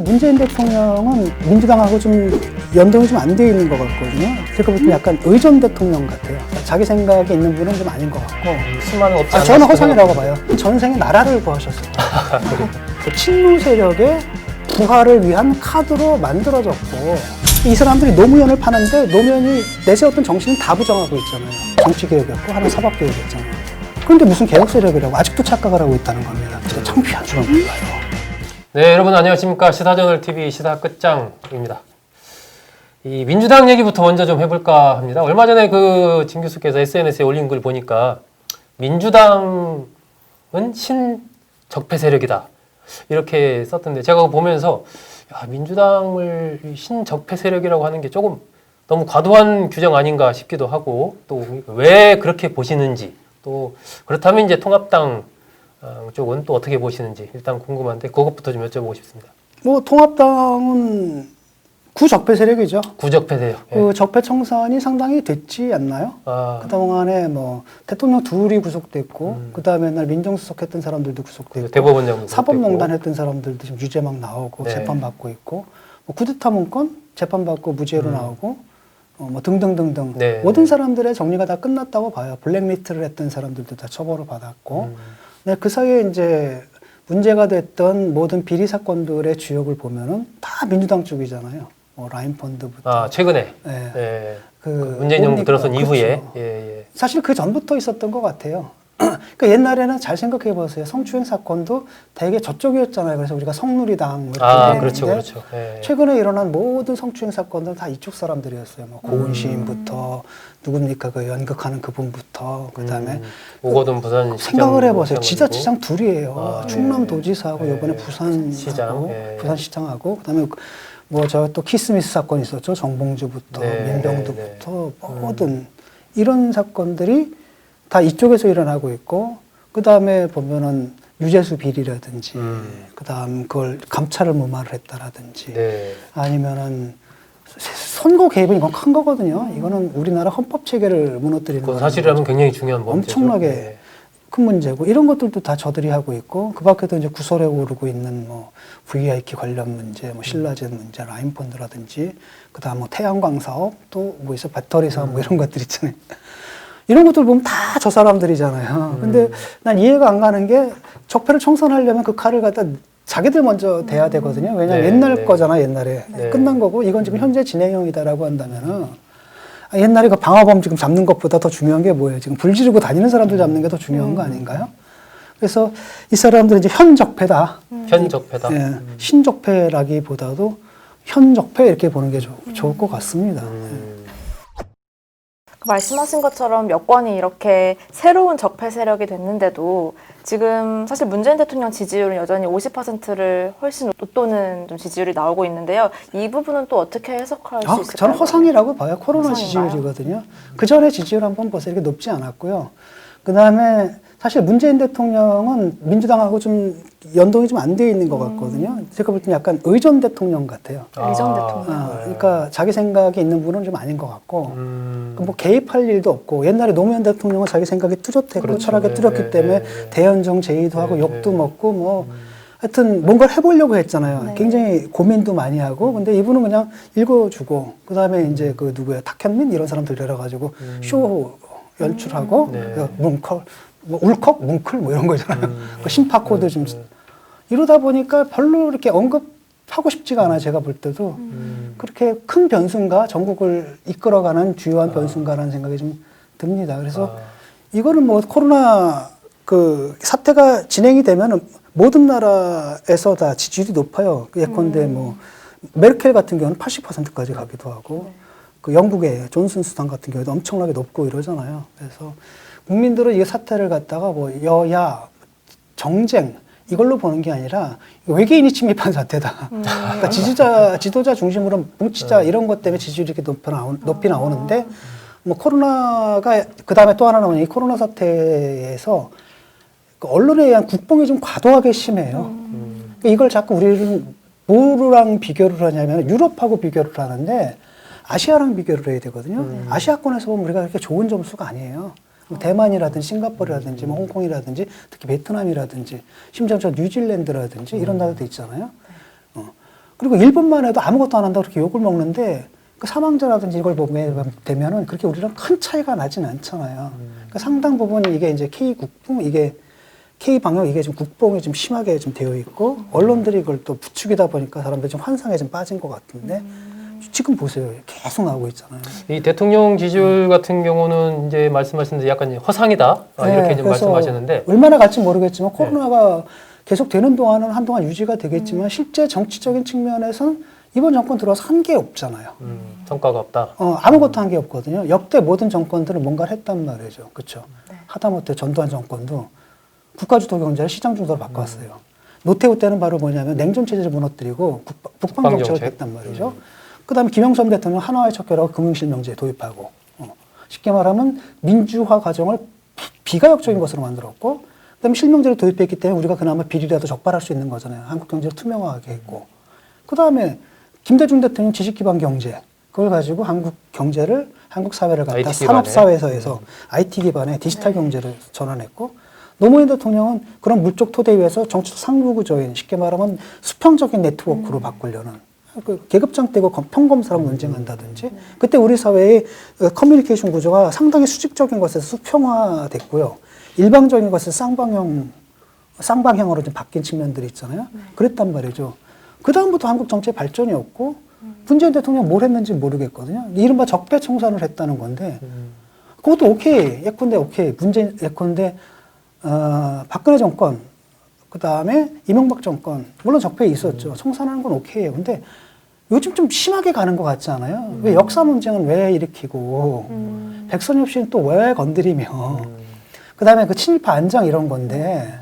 문재인 대통령은 민주당하고 좀 연동이 좀 안 돼 있는 것 같거든요. 제가 볼 때 약간 의전 대통령 같아요. 자기 생각이 있는 분은 좀 아닌 것 같고. 수많은 없지 않나 저는 허상이라고 봐요. 전생에 나라를 구하셨어요. 그 친노 세력의 부활을 위한 카드로 만들어졌고, 이 사람들이 노무현을 파는데 노무현이 내세웠던 정신은 다 부정하고 있잖아요. 정치개혁이었고 하나 사법개혁이었잖아요. 그런데 무슨 개혁 세력이라고 아직도 착각을 하고 있다는 겁니다. 진짜 창피한 줄은 몰라요. 네, 여러분 안녕하십니까. 시사저널TV 시사 끝장입니다. 이 민주당 얘기부터 먼저 좀 해볼까 합니다. 얼마 전에 그 진 교수께서 SNS에 올린 글 보니까 민주당은 신적폐 세력이다. 이렇게 썼던데 제가 그거 보면서 야, 민주당을 신적폐 세력이라고 하는 게 조금 너무 과도한 규정 아닌가 싶기도 하고 또 왜 그렇게 보시는지 또 그렇다면 이제 통합당 쪽은 또 어떻게 보시는지 일단 궁금한데 그것부터 좀 여쭤보고 싶습니다. 뭐 통합당은 구적폐 세력이죠. 구적폐 세력. 그 적폐 청산이 상당히 됐지 않나요? 그동안에 뭐 대통령 둘이 구속됐고 그다음에 날 민정수석 했던 사람들도 구속됐고 대법원장 사법농단 했던 사람들도 지금 유죄 막 나오고 네. 재판받고 있고 뭐 쿠데타 문건 재판받고 무죄로 나오고 뭐 등등등등 네, 모든 네. 사람들의 정리가 다 끝났다고 봐요. 블랙리스트를 했던 사람들도 다 처벌을 받았고 네, 그 사이에 이제 문제가 됐던 모든 비리 사건들의 주역을 보면은 다 민주당 쪽이잖아요. 뭐 라인펀드부터. 최근에. 네. 네. 그 문재인 정부 뭡니까? 들어선 이후에. 그렇죠. 예. 사실 그 전부터 있었던 것 같아요. 그 옛날에는 잘 생각해 보세요. 성추행 사건도 되게 저쪽이었잖아요. 그래서 우리가 성누리당 이렇게 그렇죠, 얘기했는데 그렇죠. 예. 최근에 일어난 모든 성추행 사건들은 다 이쪽 사람들이었어요. 뭐 고은 시인부터 누굽니까 그 연극하는 그분부터 그다음에 오거돈 부산 생각을 해보세요. 시장 지자체장 둘이에요. 충남도지사하고 네. 이번에 부산하고 시장, 예. 부산시장하고 그다음에 뭐 저 또 키스미스 사건 있었죠. 정봉주부터 네, 민병두부터 모든 이런 사건들이 다 이쪽에서 일어나고 있고 그다음에 보면은 유재수 비리라든지 그다음 그걸 감찰을 무마를 했다라든지 네. 아니면은 선거 개입은 이건 큰 거거든요. 이거는 우리나라 헌법 체계를 무너뜨리는 그 거죠. 사실이라면 굉장히 중요한 범죄죠. 엄청나게 네. 큰 문제고 이런 것들도 다 저들이 하고 있고 그 밖에도 이제 구설에 오르고 있는 뭐 VIP 관련 문제, 뭐 신라젠 문제, 라인펀드라든지 그다음 뭐 태양광 사업 또 뭐 있어 배터리 사업 뭐 이런 것들 있잖아요. 이런 것들 보면 다 저 사람들이잖아요. 근데 난 이해가 안 가는 게 적폐를 청산하려면 그 칼을 갖다 자기들 먼저 대야 되거든요. 왜냐면 네, 옛날 네. 거잖아, 옛날에. 네. 끝난 거고 이건 지금 현재 진행형이다라고 한다면은 옛날에 그 방화범 지금 잡는 것보다 더 중요한 게 뭐예요? 지금 불 지르고 다니는 사람들 잡는 게 더 중요한 거 아닌가요? 그래서 이 사람들은 이제 현적폐다. 현적폐다. 예, 신적폐라기보다도 현적폐 이렇게 보는 게 좋을 것 같습니다. 말씀하신 것처럼 여권이 이렇게 새로운 적폐 세력이 됐는데도 지금 사실 문재인 대통령 지지율은 여전히 50%를 훨씬 웃도는 좀 지지율이 나오고 있는데요. 이 부분은 또 어떻게 해석할 수 있을까요? 저는 허상이라고 봐요. 코로나 허상인가요? 지지율이거든요. 그 전에 지지율 한번 보세요. 이렇게 높지 않았고요. 그 다음에 사실 문재인 대통령은 민주당하고 좀 연동이 좀 안 돼 있는 것 같거든요. 제가 볼 때 약간 의전 대통령 같아요. 의전 대통령. 그러니까 자기 생각이 있는 분은 좀 아닌 것 같고 뭐 개입할 일도 없고 옛날에 노무현 대통령은 자기 생각이 뚜렷했고 그렇죠. 철학이 네, 뚜렷기 네, 때문에 네. 대연정 제의도 하고 네, 욕도 네. 먹고 뭐 하여튼 뭔가를 해보려고 했잖아요. 네. 굉장히 고민도 많이 하고 근데 이분은 그냥 읽어주고 그 다음에 이제 그 누구야 탁현민 이런 사람들 데려가지고 쇼 연출하고 네. 뭉클 뭐 울컥 뭉클 뭐 이런 거잖아요. 그 심파 코드 좀 이러다 보니까 별로 이렇게 언급하고 싶지가 않아요. 제가 볼 때도 그렇게 큰 변수인가 전국을 이끌어가는 주요한 변수인가라는 생각이 좀 듭니다. 그래서 이거는 뭐 코로나 그 사태가 진행이 되면은 모든 나라에서 다 지지율이 높아요. 예컨대 뭐 메르켈 같은 경우는 80%까지 가기도 하고 그 영국의 존슨 수상 같은 경우도 엄청나게 높고 이러잖아요. 그래서 국민들은 이 사태를 갖다가 뭐 여야 정쟁 이걸로 보는 게 아니라 외계인이 침입한 사태다. 그러니까 지도자 중심으로 뭉치자 이런 것 때문에 지지율이 이렇게 높이 나오는데 뭐 코로나가 그 다음에 또 하나 나오는 이 코로나 사태에서 그 언론에 의한 국뽕이 좀 과도하게 심해요. 그러니까 이걸 자꾸 우리는 뭐랑 비교를 하냐면 유럽하고 비교를 하는데 아시아랑 비교를 해야 되거든요. 아시아권에서 보면 우리가 그렇게 좋은 점수가 아니에요. 뭐 대만이라든지 싱가포르라든지 뭐 홍콩이라든지 특히 베트남이라든지 심지어 저 뉴질랜드라든지 이런 나라도 있잖아요. 그리고 일본만 해도 아무것도 안 한다고 그렇게 욕을 먹는데 그 사망자라든지 이걸 보게 되면은 그렇게 우리랑 큰 차이가 나진 않잖아요. 그러니까 상당 부분 이게 이제 K국뽕, 이게 K방역, 이게 좀 국뽕이 좀 심하게 좀 되어 있고, 언론들이 이걸 또 부추기다 보니까 사람들이 좀 환상에 좀 빠진 것 같은데, 지금 보세요. 계속 나오고 있잖아요. 이 대통령 지지율 같은 경우는 이제 말씀하신 대로 약간 허상이다. 이렇게 좀 그래서 말씀하셨는데. 얼마나 갈지 모르겠지만 코로나가 계속 되는 동안은 한동안 유지가 되겠지만 실제 정치적인 측면에서는 이번 정권 들어와서 한 게 없잖아요. 성과가 없다. 아무것도 한 게 없거든요. 역대 모든 정권들은 뭔가를 했단 말이죠. 그렇죠. 네. 하다못해 전두환 정권도 국가주도 경제를 시장 주도로 바꿨어요. 노태우 때는 바로 뭐냐면 냉전 체제를 무너뜨리고 북방 정책을 했단 말이죠. 그다음에 김영삼 대통령 하나의 척결하고 금융실명제 도입하고 쉽게 말하면 민주화 과정을 비가역적인 것으로 만들었고, 그다음에 실명제를 도입했기 때문에 우리가 그나마 비리라도 적발할 수 있는 거잖아요. 한국 경제를 투명하게 했고, 그다음에 김대중 대통령 지식기반 경제, 그걸 가지고 한국 경제를, 한국 사회를 갖다 산업사회에서 IT 기반의 디지털 경제를 전환했고, 노무현 대통령은 그런 물적 토대 위에서 정치적 상부구조인, 쉽게 말하면 수평적인 네트워크로 바꾸려는, 그 계급장 떼고 평검사랑 논쟁한다든지, 그때 우리 사회의 커뮤니케이션 구조가 상당히 수직적인 것에서 수평화됐고요. 일방적인 것에서 쌍방향으로 좀 바뀐 측면들이 있잖아요. 그랬단 말이죠. 그다음부터 한국 정치의 발전이 없고, 문재인 대통령 뭘 했는지 모르겠거든요. 이른바 적폐청산을 했다는 건데, 그것도 오케이. 예컨대 오케이. 예컨대, 박근혜 정권, 그 다음에 이명박 정권, 물론 적폐 있었죠. 청산하는 건 오케이예요. 근데 요즘 좀 심하게 가는 것 같지 않아요? 왜 역사 문제는 왜 일으키고, 백선엽 씨는 또 왜 건드리며, 그 다음에 그 친일파 안장 이런 건데,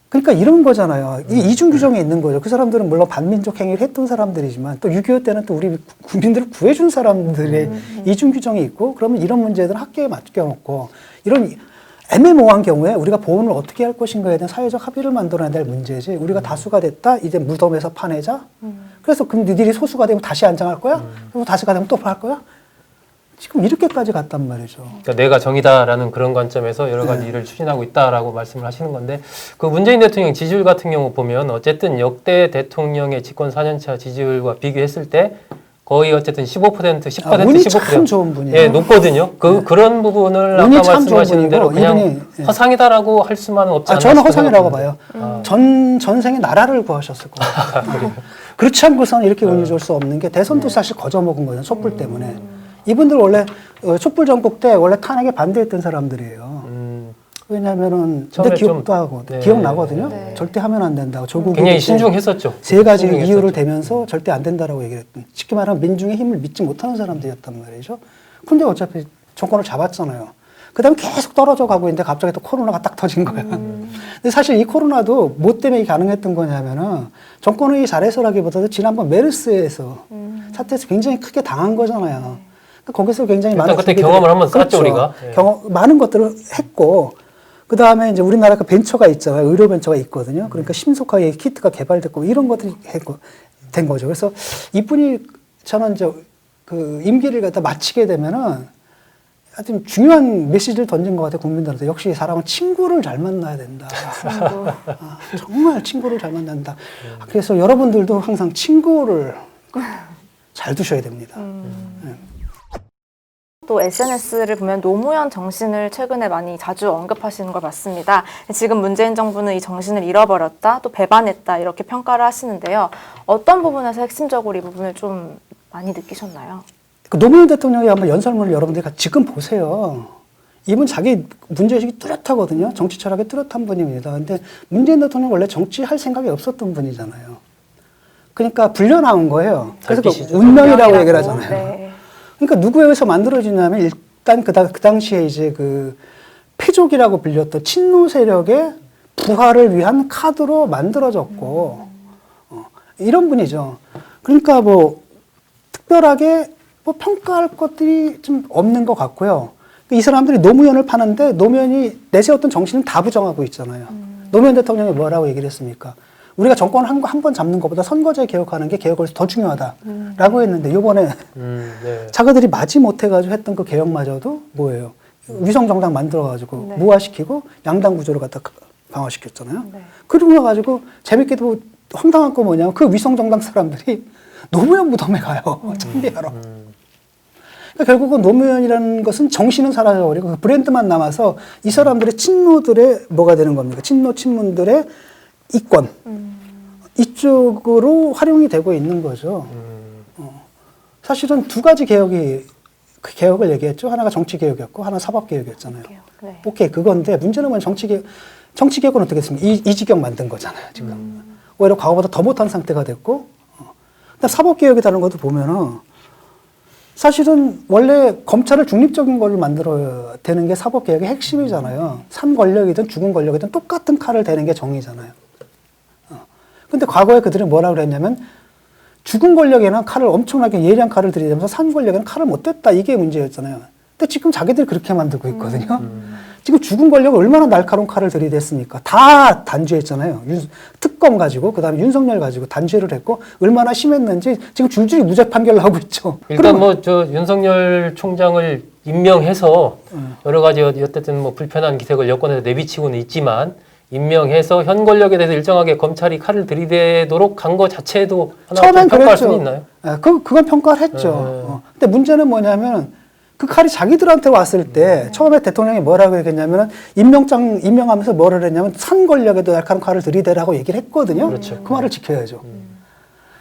그러니까 이런 거잖아요. 이 이중 규정이 있는 거죠. 그 사람들은 물론 반민족 행위를 했던 사람들이지만 또 6.25 때는 또 우리 국민들을 구해준 사람들의 이중 규정이 있고, 그러면 이런 문제들은 학계에 맡겨놓고 이런 애매모호한 경우에 우리가 보훈을 어떻게 할 것인가에 대한 사회적 합의를 만들어내야 될 문제지, 우리가 다수가 됐다 이제 무덤에서 파내자. 그래서 그럼 니들이 소수가 되면 다시 안장할 거야? 그리고 다수가 되면 또 할 거야? 지금 이렇게까지 갔단 말이죠. 그러니까 내가 정이다라는 그런 관점에서 여러 가지 일을 추진하고 있다라고 말씀을 하시는 건데, 그 문재인 대통령 지지율 같은 경우 보면 어쨌든 역대 대통령의 집권 4년차 지지율과 비교했을 때 거의 어쨌든 15%, 10%, 운이 15%. 참 좋은 분이에요. 예, 높거든요. 그런 부분을 아까 말씀하신 대로 그냥 이분이, 허상이다라고 할 수만은 없지 않나. 저는 허상이라고 봐요. 전생에 나라를 구하셨을 거예요. 그렇지 않고서는 이렇게 운이 좋을 수 없는 게, 대선도 사실 거저먹은 거예요. 촛불 때문에. 이분들 원래 촛불 전국 때 원래 탄핵에 반대했던 사람들이에요. 왜냐하면은 근데 기억도 하고 기억나거든요. 네. 절대 하면 안 된다고. 조국이 굉장히 신중했었죠. 세 가지 이유를 대면서 절대 안 된다라고 얘기했던, 쉽게 말하면 민중의 힘을 믿지 못하는 사람들이었단 말이죠. 근데 어차피 정권을 잡았잖아요. 그 다음에 계속 떨어져 가고 있는데 갑자기 또 코로나가 딱 터진 거야. 근데 사실 이 코로나도 뭐 때문에 가능했던 거냐면은 정권이 잘해서라기보다도 지난번 메르스에서 사태에서 굉장히 크게 당한 거잖아요. 거기서 굉장히 많은 그때 경험을 한번 쌓았죠. 그렇죠. 우리가. 많은 것들을 했고, 그 다음에 이제 우리나라가 벤처가 있잖아요. 의료 벤처가 있거든요. 그러니까 신속하게 키트가 개발됐고 이런 것들이 된 거죠. 그래서 이분이 저는 이제 그 임기를 갖다 마치게 되면은 하여튼 중요한 메시지를 던진 것 같아요. 국민들한테. 역시 사람은 친구를 잘 만나야 된다. 정말 친구를 잘 만나야 된다. 그래서 여러분들도 항상 친구를 잘 두셔야 됩니다. 또 SNS를 보면 노무현 정신을 최근에 많이 자주 언급하시는 걸 봤습니다. 지금 문재인 정부는 이 정신을 잃어버렸다, 또 배반했다 이렇게 평가를 하시는데요. 어떤 부분에서 핵심적으로 이 부분을 좀 많이 느끼셨나요? 그 노무현 대통령의 한번 연설문을 여러분들이 지금 보세요. 이분 자기 문제의식이 뚜렷하거든요. 정치 철학이 뚜렷한 분입니다. 근데 문재인 대통령 원래 정치할 생각이 없었던 분이잖아요. 그러니까 불려 나온 거예요. 그래서 그 운명이라고 얘기를 하잖아요. 네. 그러니까 누구에 의해서 만들어지냐면 일단 그 당시에 이제 그 패족이라고 불렸던 친노 세력의 부활을 위한 카드로 만들어졌고, 이런 분이죠. 그러니까 뭐 특별하게 뭐 평가할 것들이 좀 없는 것 같고요. 이 사람들이 노무현을 파는데 노무현이 내세웠던 정신은 다 부정하고 있잖아요. 노무현 대통령이 뭐라고 얘기를 했습니까? 우리가 정권 한 번 잡는 것보다 선거제 개혁하는 게 개혁을 더 중요하다라고 했는데, 요번에 네. 자기들이 마지 못해가지고 했던 그 개혁마저도 뭐예요? 위성 정당 만들어가지고 네. 무화시키고 양당 구조를 갖다 강화시켰잖아요. 네. 그러고 나가지고 재밌게도 황당한 거 뭐냐면 그 위성 정당 사람들이 노무현 무덤에 가요. 참배하러. 그러니까 결국은 노무현이라는 것은 정신은 사라져버리고 그 브랜드만 남아서 이 사람들의 친노들의 뭐가 되는 겁니까? 친노 친문들의 이권 이쪽으로 활용이 되고 있는 거죠. 사실은 두 가지 개혁이 그 개혁을 얘기했죠. 하나가 정치 개혁이었고 하나 사법 개혁이었잖아요. 네. 오케이 그건데 문제는 뭐냐 정치 개혁은 어떻게 했습니까? 이지경 만든 거잖아요. 지금 오히려 과거보다 더 못한 상태가 됐고. 근데 사법 개혁이라는 것도 보면은 사실은 원래 검찰을 중립적인 걸로 만들어야 되는 게 사법 개혁의 핵심이잖아요. 산 권력이든 죽은 권력이든 똑같은 칼을 대는 게 정의잖아요. 근데 과거에 그들이 뭐라 그랬냐면 죽은 권력에는 칼을 엄청나게 예리한 칼을 들이대면서 산 권력에는 칼을 못 댔다. 이게 문제였잖아요. 근데 지금 자기들이 그렇게 만들고 있거든요. 지금 죽은 권력을 얼마나 날카로운 칼을 들이댔습니까? 다 단죄했잖아요. 특검 가지고 그다음에 윤석열 가지고 단죄를 했고 얼마나 심했는지 지금 줄줄이 무죄 판결 나오고 있죠. 일단 뭐 저 윤석열 총장을 임명해서 여러 가지 어쨌든 뭐 불편한 기색을 여권에서 내비치고는 있지만 임명해서 현 권력에 대해서 일정하게 검찰이 칼을 들이대도록 한 거 자체도 하나 처음엔 평가할 그랬죠. 수는 있나요? 그건 평가를 했죠. 근데 문제는 뭐냐면 그 칼이 자기들한테 왔을 때 처음에 대통령이 뭐라고 얘기했냐면은 임명하면서 뭐를 했냐면 산 권력에도 날카로운 칼을 들이대라고 얘기를 했거든요. 그렇죠. 그 말을 지켜야죠.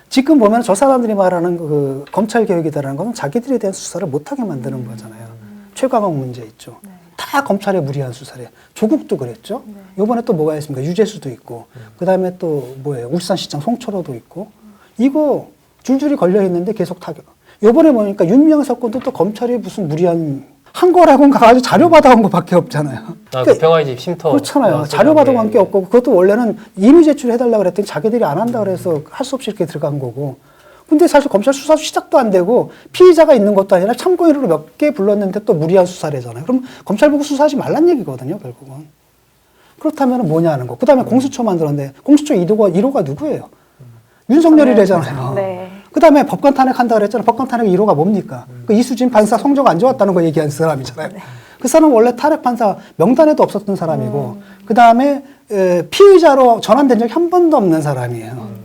지금 보면 저 사람들이 말하는 그 검찰 개혁이다라는 건 자기들에 대한 수사를 못하게 만드는 거잖아요. 최강욱 문제 있죠. 다 검찰의 무리한 수사래. 조국도 그랬죠. 이번에 또 뭐가 있습니까? 유재수도 있고, 그 다음에 또 뭐예요? 울산시장 송철호도 있고, 이거 줄줄이 걸려 있는데 계속 타격. 요번에 보니까 윤미향 건도 또 검찰이 무슨 무리한 한 거라고는 가가지고 자료 받아온 것밖에 없잖아요. 그 평화의 집 쉼터. 그렇잖아요. 자료 받아온 게 없고 그것도 원래는 임의 제출해달라고 그랬더니 자기들이 안 한다 그래서 할 수 없이 이렇게 들어간 거고. 근데 사실 검찰 수사 시작도 안 되고 피의자가 있는 것도 아니라 참고인으로 몇 개 불렀는데 또 무리한 수사래잖아요. 그럼 검찰 보고 수사하지 말란 얘기거든요, 결국은. 그렇다면 뭐냐 하는 거. 그 다음에 공수처 만들었는데 공수처 1호가 누구예요? 윤석열이래잖아요. 네. 그 다음에 법관 탄핵한다 그랬잖아요. 법관 탄핵 1호가 뭡니까? 그 이수진 판사 성적 안 좋았다는 거 얘기한 사람이잖아요. 그 사람은 원래 탄핵 판사 명단에도 없었던 사람이고, 그 다음에 피의자로 전환된 적이 한 번도 없는 사람이에요.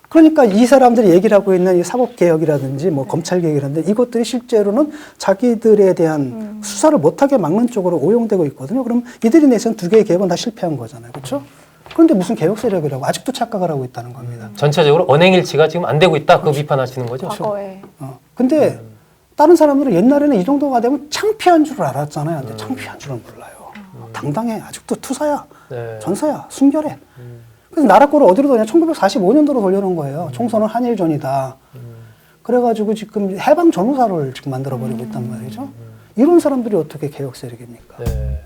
그러니까 이 사람들이 얘기를 하고 있는 이 사법개혁이라든지 뭐 검찰개혁이라든지 이것들이 실제로는 자기들에 대한 수사를 못하게 막는 쪽으로 오용되고 있거든요. 그럼 이들이 내세운 두 개의 개혁은 다 실패한 거잖아요. 그렇죠? 그런데 무슨 개혁 세력이라고 아직도 착각을 하고 있다는 겁니다. 전체적으로 언행일치가 지금 안 되고 있다. 그 비판하시는 거죠? 과거에. 근데 다른 사람들은 옛날에는 이 정도가 되면 창피한 줄 알았잖아요. 근데 창피한 줄은 몰라요. 당당해. 아직도 투사야. 네. 전사야. 순결해. 그래서 나라 꼴을 어디로 돌냐? 1945년도로 돌려놓은 거예요. 총선은 한일전이다. 그래가지고 지금 해방 전후사를 지금 만들어버리고 있단 말이죠. 이런 사람들이 어떻게 개혁 세력입니까? 네.